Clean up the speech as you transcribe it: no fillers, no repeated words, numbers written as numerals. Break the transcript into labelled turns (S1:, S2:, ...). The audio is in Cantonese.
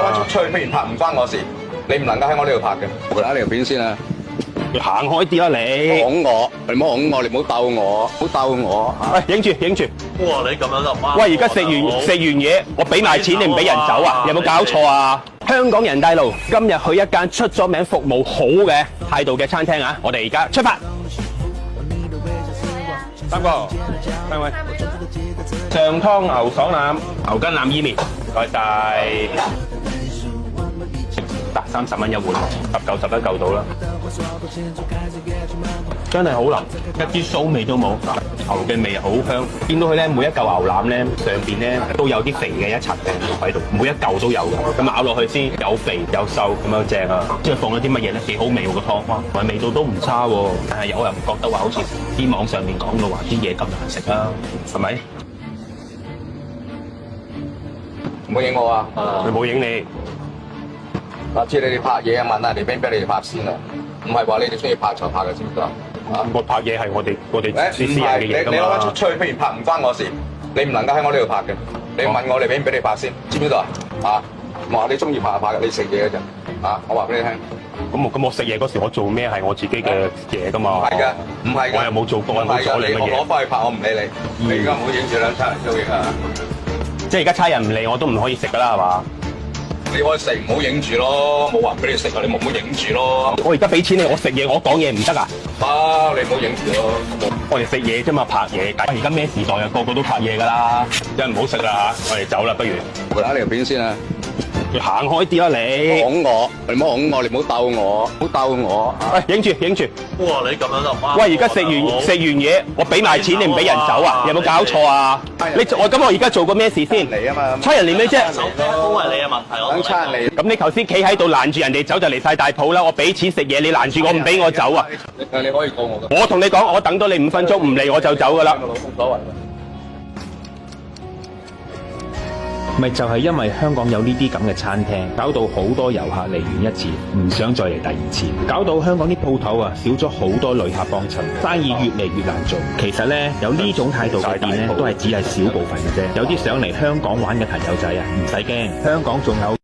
S1: 翻出去，不如拍唔關我事，你唔能夠喺我呢度拍嘅。我打呢條片先啊！
S2: 你行開啲啦你！
S1: 拱我，你唔好拱我，你唔好鬥我，唔好鬥我。
S2: 喂，影住影住！
S3: 哇！你咁樣就唔啱。
S2: 喂，而家食完嘢，我俾埋錢你唔俾人走啊？有冇搞錯啊？香港人大路今日去一間出咗名、服務好嘅態度嘅餐廳啊！我哋而家出發。三個，三位。上湯牛爽腩、牛筋腩伊麵，唔該曬。得30蚊一碗，10嚿11嚿到啦。真係好腍，一啲騷味都冇，牛嘅味好香。見到佢咧，每一嚿牛腩咧上邊咧都有啲肥嘅一層嘅喺度，每一嚿都有嘅。咁咬落去先有肥有瘦咁樣正啊！即係放咗啲乜嘢咧？幾好味喎個湯，哇！同埋味道都唔差喎。但係有人覺得話好似啲網上面講到話啲嘢咁難食啊，係咪？
S1: 唔好影我啊！
S2: 佢冇影你。
S1: 下次你哋拍嘢啊，問下你俾你哋拍先啊，唔係話你哋中意拍就拍嘅先得。
S2: 我拍嘢係我哋私人嘅嘢㗎嘛。
S1: 你攞翻出去，不如拍唔關我事，你唔能夠喺我呢度拍嘅。你問我，你俾唔俾你拍先？知唔知道啊？我話你中意拍就拍嘅，你食嘢嗰陣啊，我話俾你聽。
S2: 咁我食嘢嗰時，我做咩係我自己嘅嘢㗎嘛？
S1: 唔係㗎，唔係㗎。
S2: 我又冇做過，我冇阻你嘅嘢。
S1: 我攞翻去拍，我唔理你。你而家唔好影住兩餐人都影啊！
S2: 即係而家差人唔理我都唔可以食㗎啦，係嘛？
S1: 你可以食，唔好影住咯，冇話俾你食啊！你唔好影住咯。
S2: 我而家俾錢你，我食嘢，我講嘢唔得啊？
S1: 得，你唔好影住咯。
S2: 我哋食嘢啫嘛，拍嘢。而家咩時代啊？個個都拍嘢㗎啦，真係唔好食啦，我哋走啦，不如。
S1: 我打呢條片先啊！
S2: 你行開啲啦你！
S1: 拱我，你唔好拱我，你唔好鬥我，唔好鬥我。
S2: 喂，影住影住！
S3: 哇！你咁樣就唔啱。
S2: 喂，而家食完嘢，我俾埋錢你唔俾人走啊？有冇搞錯啊？我而家做過咩事先？
S1: 嚟啊嘛！
S2: 差人嚟咩啫？
S3: 都係你嘅問題，
S1: 等差人嚟。
S2: 咁你頭先企喺度攔住人哋走就離晒大譜啦！我俾錢食嘢，你攔住我唔俾我走啊？
S1: 你可以告我㗎。
S2: 我同你講，我等到你5分鐘唔嚟我就走㗎啦。
S1: 我老公所謂。
S4: 咪就係因為香港有呢啲咁嘅餐廳，搞到好多遊客嚟完一次，唔想再嚟第二次，搞到香港啲鋪頭啊少咗好多旅客幫襯，生意越嚟越難做。其實呢，有呢種態度嘅店呢，都係只係少部分嘅啫。有啲想嚟香港玩嘅朋友仔啊，唔使驚，香港仲有